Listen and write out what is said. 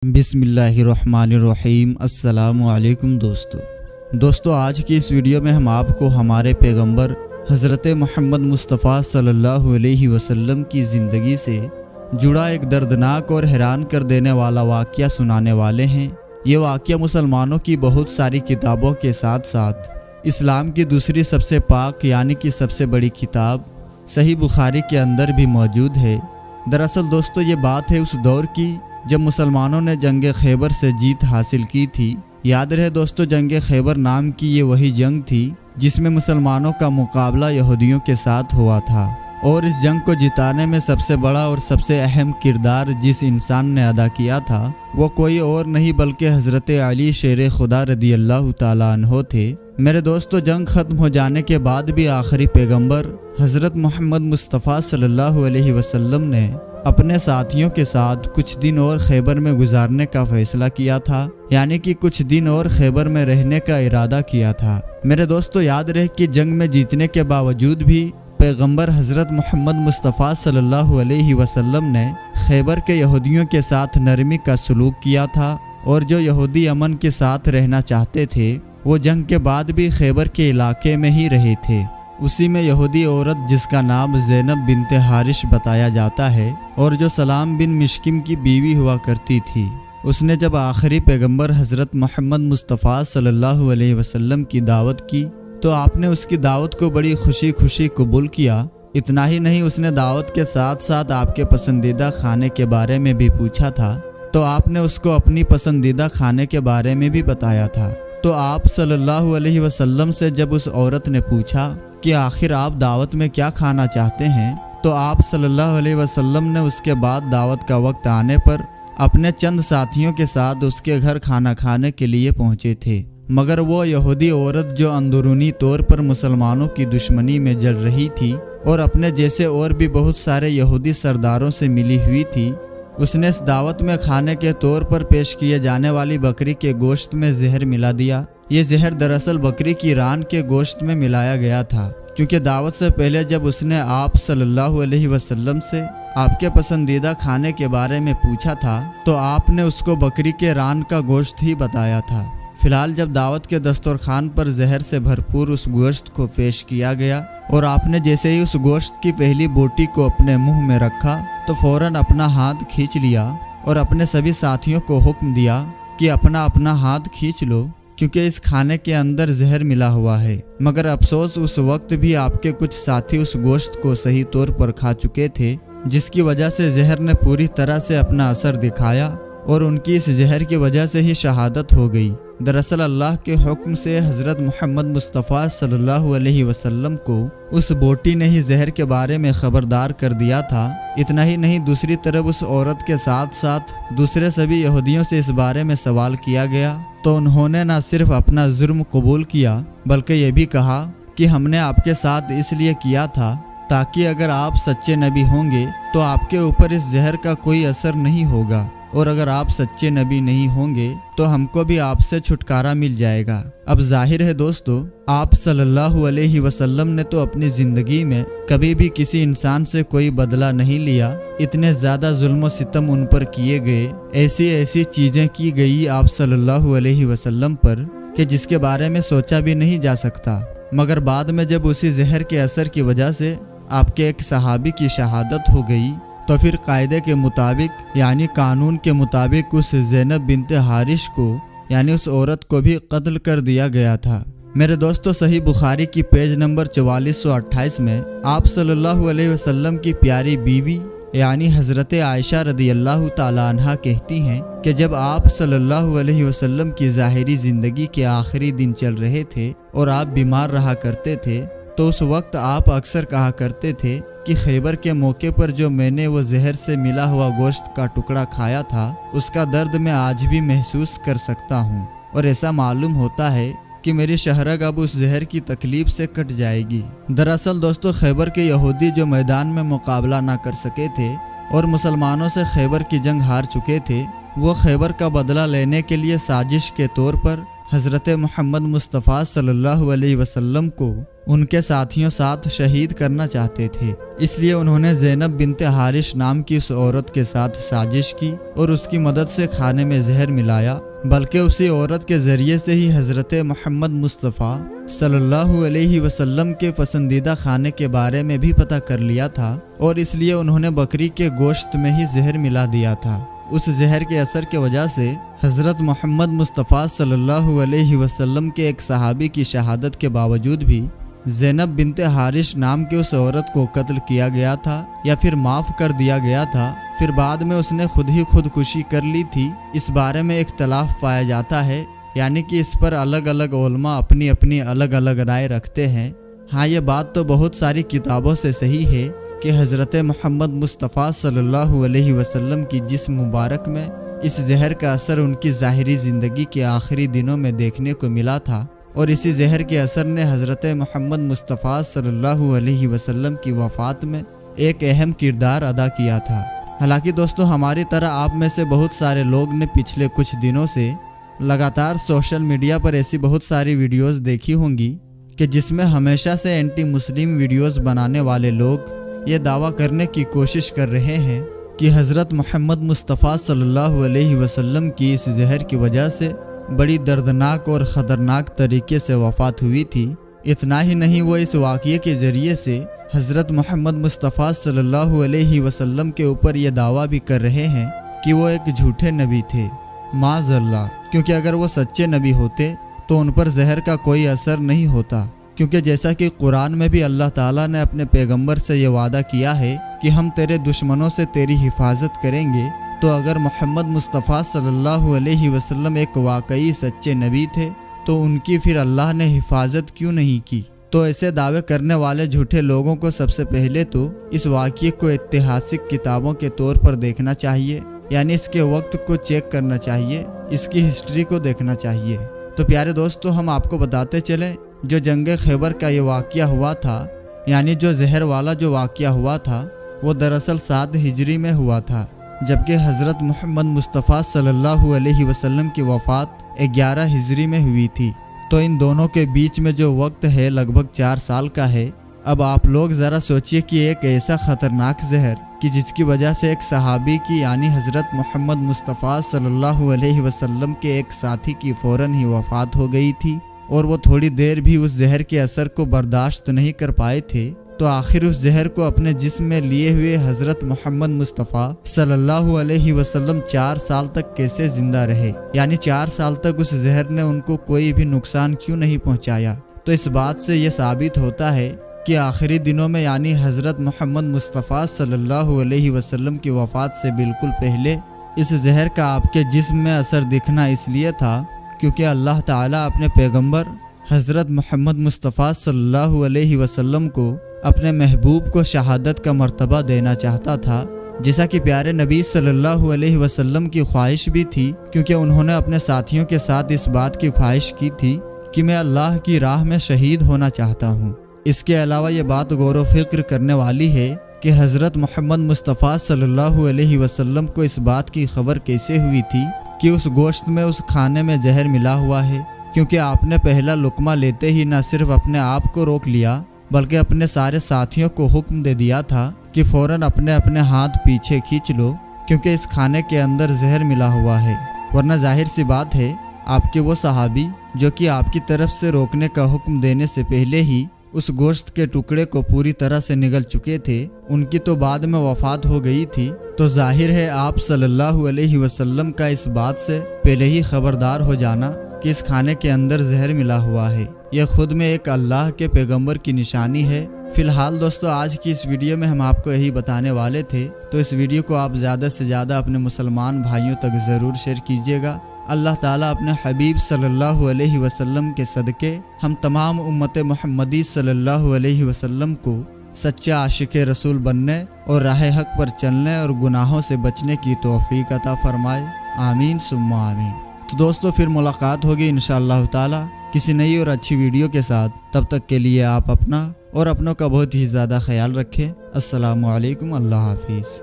بسم اللہ الرحمن الرحیم۔ السلام علیکم دوستو آج کی اس ویڈیو میں ہم آپ کو ہمارے پیغمبر حضرت محمد مصطفیٰ صلی اللہ علیہ وسلم کی زندگی سے جڑا ایک دردناک اور حیران کر دینے والا واقعہ سنانے والے ہیں۔ یہ واقعہ مسلمانوں کی بہت ساری کتابوں کے ساتھ ساتھ اسلام کی دوسری سب سے پاک یعنی کہ سب سے بڑی کتاب صحیح بخاری کے اندر بھی موجود ہے۔ دراصل دوستو یہ بات ہے اس دور کی جب مسلمانوں نے جنگ خیبر سے جیت حاصل کی تھی۔ یاد رہے دوستو، جنگ خیبر نام کی یہ وہی جنگ تھی جس میں مسلمانوں کا مقابلہ یہودیوں کے ساتھ ہوا تھا، اور اس جنگ کو جتانے میں سب سے بڑا اور سب سے اہم کردار جس انسان نے ادا کیا تھا وہ کوئی اور نہیں بلکہ حضرت علی شیر خدا رضی اللہ تعالیٰ عنہ تھے۔ میرے دوستو، جنگ ختم ہو جانے کے بعد بھی آخری پیغمبر حضرت محمد مصطفیٰ صلی اللہ علیہ وسلم نے اپنے ساتھیوں کے ساتھ کچھ دن اور خیبر میں گزارنے کا فیصلہ کیا تھا، یعنی کہ کچھ دن اور خیبر میں رہنے کا ارادہ کیا تھا۔ میرے دوستو یاد رہے کہ جنگ میں جیتنے کے باوجود بھی پیغمبر حضرت محمد مصطفیٰ صلی اللہ علیہ وسلم نے خیبر کے یہودیوں کے ساتھ نرمی کا سلوک کیا تھا، اور جو یہودی امن کے ساتھ رہنا چاہتے تھے وہ جنگ کے بعد بھی خیبر کے علاقے میں ہی رہے تھے۔ اسی میں یہودی عورت جس کا نام زینب بنت حارث بتایا جاتا ہے اور جو سلام بن مشکم کی بیوی ہوا کرتی تھی، اس نے جب آخری پیغمبر حضرت محمد مصطفیٰ صلی اللہ علیہ وسلم کی دعوت کی تو آپ نے اس کی دعوت کو بڑی خوشی قبول کیا۔ اتنا ہی نہیں، اس نے دعوت کے ساتھ ساتھ آپ کے پسندیدہ کھانے کے بارے میں بھی پوچھا تھا، تو آپ نے اس کو اپنی پسندیدہ کھانے کے بارے میں بھی بتایا تھا۔ تو آپ صلی اللہ علیہ وسلم سے جب اس عورت نے پوچھا کہ آخر آپ دعوت میں کیا کھانا چاہتے ہیں، تو آپ صلی اللہ علیہ وسلم نے اس کے بعد دعوت کا وقت آنے پر اپنے چند ساتھیوں کے ساتھ اس کے گھر کھانا کھانے کے لیے پہنچے تھے، مگر وہ یہودی عورت جو اندرونی طور پر مسلمانوں کی دشمنی میں جل رہی تھی اور اپنے جیسے اور بھی بہت سارے یہودی سرداروں سے ملی ہوئی تھی، اس نے اس دعوت میں کھانے کے طور پر پیش کیے جانے والی بکری کے گوشت میں زہر ملا دیا۔ یہ زہر دراصل بکری کی ران کے گوشت میں ملایا گیا تھا، کیونکہ دعوت سے پہلے جب اس نے آپ صلی اللہ علیہ وسلم سے آپ کے پسندیدہ کھانے کے بارے میں پوچھا تھا تو آپ نے اس کو بکری کے ران کا گوشت ہی بتایا تھا۔ فی الحال جب دعوت کے دسترخوان پر زہر سے بھرپور اس گوشت کو پیش کیا گیا اور آپ نے جیسے ہی اس گوشت کی پہلی بوٹی کو اپنے منہ میں رکھا تو فوراً اپنا ہاتھ کھینچ لیا اور اپنے سبھی ساتھیوں کو حکم دیا کہ اپنا ہاتھ کھینچ لو، کیونکہ اس کھانے کے اندر زہر ملا ہوا ہے۔ مگر افسوس اس وقت بھی آپ کے کچھ ساتھی اس گوشت کو صحیح طور پر کھا چکے تھے، جس کی وجہ سے زہر نے پوری طرح سے اپنا اثر دکھایا اور ان کی اس زہر کی وجہ سے ہی شہادت ہو گئی۔ دراصل اللہ کے حکم سے حضرت محمد مصطفیٰ صلی اللہ علیہ وسلم کو اس بوٹی نے ہی زہر کے بارے میں خبردار کر دیا تھا۔ اتنا ہی نہیں، دوسری طرف اس عورت کے ساتھ ساتھ دوسرے سبھی یہودیوں سے اس بارے میں سوال کیا گیا تو انہوں نے نہ صرف اپنا جرم قبول کیا بلکہ یہ بھی کہا کہ ہم نے آپ کے ساتھ اس لیے کیا تھا تاکہ اگر آپ سچے نبی ہوں گے تو آپ کے اوپر اس زہر کا کوئی اثر نہیں ہوگا، اور اگر آپ سچے نبی نہیں ہوں گے تو ہم کو بھی آپ سے چھٹکارا مل جائے گا۔ اب ظاہر ہے دوستو، آپ صلی اللہ علیہ وسلم نے تو اپنی زندگی میں کبھی بھی کسی انسان سے کوئی بدلہ نہیں لیا۔ اتنے زیادہ ظلم و ستم ان پر کیے گئے، ایسی چیزیں کی گئی آپ صلی اللہ علیہ وسلم پر کہ جس کے بارے میں سوچا بھی نہیں جا سکتا۔ مگر بعد میں جب اسی زہر کے اثر کی وجہ سے آپ کے ایک صحابی کی شہادت ہو گئی تو پھر قاعدے کے مطابق یعنی قانون کے مطابق اس زینب بنت حارث کو یعنی اس عورت کو بھی قتل کر دیا گیا تھا۔ میرے دوستو، صحیح بخاری کی پیج نمبر 4428 میں آپ صلی اللہ علیہ وسلم کی پیاری بیوی یعنی حضرت عائشہ رضی اللہ تعالیٰ عنہا کہتی ہیں کہ جب آپ صلی اللہ علیہ وسلم کی ظاہری زندگی کے آخری دن چل رہے تھے اور آپ بیمار رہا کرتے تھے تو اس وقت آپ اکثر کہا کرتے تھے کہ خیبر کے موقع پر جو میں نے وہ زہر سے ملا ہوا گوشت کا ٹکڑا کھایا تھا اس کا درد میں آج بھی محسوس کر سکتا ہوں، اور ایسا معلوم ہوتا ہے کہ میری شہرگ اب اس زہر کی تکلیف سے کٹ جائے گی۔ دراصل دوستو، خیبر کے یہودی جو میدان میں مقابلہ نہ کر سکے تھے اور مسلمانوں سے خیبر کی جنگ ہار چکے تھے، وہ خیبر کا بدلہ لینے کے لیے سازش کے طور پر حضرت محمد مصطفیٰ صلی اللہ علیہ وسلم کو ان کے ساتھیوں ساتھ شہید کرنا چاہتے تھے، اس لیے انہوں نے زینب بنت حارث نام کی اس عورت کے ساتھ سازش کی اور اس کی مدد سے کھانے میں زہر ملایا، بلکہ اسی عورت کے ذریعے سے ہی حضرت محمد مصطفیٰ صلی اللہ علیہ وسلم کے پسندیدہ کھانے کے بارے میں بھی پتہ کر لیا تھا، اور اس لیے انہوں نے بکری کے گوشت میں ہی زہر ملا دیا تھا۔ اس زہر کے اثر کی وجہ سے حضرت محمد مصطفیٰ صلی اللہ علیہ وسلم کے ایک صحابی کی شہادت کے باوجود بھی زینب بنت حارث نام کی اس عورت کو قتل کیا گیا تھا یا پھر معاف کر دیا گیا تھا، پھر بعد میں اس نے خود ہی خودکشی کر لی تھی، اس بارے میں اختلاف پایا جاتا ہے، یعنی کہ اس پر الگ الگ علماء اپنی اپنی الگ الگ رائے رکھتے ہیں۔ ہاں، یہ بات تو بہت ساری کتابوں سے صحیح ہے کہ حضرت محمد مصطفیٰ صلی اللہ علیہ وسلم کی جسم مبارک میں اس زہر کا اثر ان کی ظاہری زندگی کے آخری دنوں میں دیکھنے کو ملا تھا، اور اسی زہر کے اثر نے حضرت محمد مصطفیٰ صلی اللہ علیہ وسلم کی وفات میں ایک اہم کردار ادا کیا تھا۔ حالانکہ دوستو، ہماری طرح آپ میں سے بہت سارے لوگ نے پچھلے کچھ دنوں سے لگاتار سوشل میڈیا پر ایسی بہت ساری ویڈیوز دیکھی ہوں گی کہ جس میں ہمیشہ سے اینٹی مسلم ویڈیوز بنانے والے لوگ یہ دعویٰ کرنے کی کوشش کر رہے ہیں کہ حضرت محمد مصطفیٰ صلی اللہ علیہ وسلم کی اس زہر کی وجہ سے بڑی دردناک اور خطرناک طریقے سے وفات ہوئی تھی۔ اتنا ہی نہیں، وہ اس واقعے کے ذریعے سے حضرت محمد مصطفیٰ صلی اللہ علیہ وسلم کے اوپر یہ دعویٰ بھی کر رہے ہیں کہ وہ ایک جھوٹے نبی تھے، معاذ اللہ، کیونکہ اگر وہ سچے نبی ہوتے تو ان پر زہر کا کوئی اثر نہیں ہوتا، کیونکہ جیسا کہ قرآن میں بھی اللہ تعالیٰ نے اپنے پیغمبر سے یہ وعدہ کیا ہے کہ ہم تیرے دشمنوں سے تیری حفاظت کریں گے، تو اگر محمد مصطفیٰ صلی اللہ علیہ وسلم ایک واقعی سچے نبی تھے تو ان کی پھر اللہ نے حفاظت کیوں نہیں کی؟ تو ایسے دعوے کرنے والے جھوٹے لوگوں کو سب سے پہلے تو اس واقعے کو اتہاسک کتابوں کے طور پر دیکھنا چاہیے، یعنی اس کے وقت کو چیک کرنا چاہیے، اس کی ہسٹری کو دیکھنا چاہیے۔ تو پیارے دوستو، ہم آپ کو بتاتے چلیں، جو جنگ خیبر کا یہ واقعہ ہوا تھا، یعنی جو زہر والا جو واقعہ ہوا تھا، وہ دراصل 7 ہجری میں ہوا تھا، جبکہ حضرت محمد مصطفیٰ صلی اللہ علیہ وسلم کی وفات 11 ہجری میں ہوئی تھی۔ تو ان دونوں کے بیچ میں جو وقت ہے لگ بھگ 4 سال کا ہے۔ اب آپ لوگ ذرا سوچئے کہ ایک ایسا خطرناک زہر کہ جس کی وجہ سے ایک صحابی کی یعنی حضرت محمد مصطفیٰ صلی اللہ علیہ وسلم کے ایک ساتھی کی فوراً ہی وفات ہو گئی تھی، اور وہ تھوڑی دیر بھی اس زہر کے اثر کو برداشت نہیں کر پائے تھے، تو آخر اس زہر کو اپنے جسم میں لیے ہوئے حضرت محمد مصطفیٰ صلی اللہ علیہ وسلم 4 سال تک کیسے زندہ رہے؟ یعنی 4 سال تک اس زہر نے ان کو کوئی بھی نقصان کیوں نہیں پہنچایا؟ تو اس بات سے یہ ثابت ہوتا ہے کہ آخری دنوں میں یعنی حضرت محمد مصطفیٰ صلی اللہ علیہ وسلم کی وفات سے بالکل پہلے اس زہر کا آپ کے جسم میں اثر دکھنا اس لیے تھا کیونکہ اللہ تعالیٰ اپنے پیغمبر حضرت محمد مصطفیٰ صلی اللہ علیہ وسلم کو اپنے محبوب کو شہادت کا مرتبہ دینا چاہتا تھا، جیسا کہ پیارے نبی صلی اللہ علیہ وسلم کی خواہش بھی تھی، کیونکہ انہوں نے اپنے ساتھیوں کے ساتھ اس بات کی خواہش کی تھی کہ میں اللہ کی راہ میں شہید ہونا چاہتا ہوں۔ اس کے علاوہ یہ بات غور و فکر کرنے والی ہے کہ حضرت محمد مصطفیٰ صلی اللہ علیہ وسلم کو اس بات کی خبر کیسے ہوئی تھی کہ اس گوشت میں اس کھانے میں زہر ملا ہوا ہے، کیونکہ آپ نے پہلا لقمہ لیتے ہی نہ صرف اپنے آپ کو روک لیا بلکہ اپنے سارے ساتھیوں کو حکم دے دیا تھا کہ فوراً اپنے اپنے ہاتھ پیچھے کھینچ لو، کیونکہ اس کھانے کے اندر زہر ملا ہوا ہے، ورنہ ظاہر سی بات ہے آپ کے وہ صحابی جو کہ آپ کی طرف سے روکنے کا حکم دینے سے پہلے ہی اس گوشت کے ٹکڑے کو پوری طرح سے نگل چکے تھے، ان کی تو بعد میں وفات ہو گئی تھی، تو ظاہر ہے آپ صلی اللہ علیہ وسلم کا اس بات سے پہلے ہی خبردار ہو جانا کہ اس کھانے کے اندر زہر ملا ہوا ہے، یہ خود میں ایک اللہ کے پیغمبر کی نشانی ہے۔ فی الحال دوستو، آج کی اس ویڈیو میں ہم آپ کو یہی بتانے والے تھے، تو اس ویڈیو کو آپ زیادہ سے زیادہ اپنے مسلمان بھائیوں تک ضرور شیئر کیجیے گا۔ اللہ تعالیٰ اپنے حبیب صلی اللہ علیہ وسلم کے صدقے ہم تمام امت محمدی صلی اللہ علیہ وسلم کو سچا عاشق رسول بننے اور راہ حق پر چلنے اور گناہوں سے بچنے کی توفیق عطا فرمائے، آمین ثم آمین۔ تو دوستو، پھر ملاقات ہوگی انشاءاللہ تعالیٰ کسی نئی اور اچھی ویڈیو کے ساتھ، تب تک کے لیے آپ اپنا اور اپنوں کا بہت ہی زیادہ خیال رکھیں۔ السلام علیکم، اللہ حافظ۔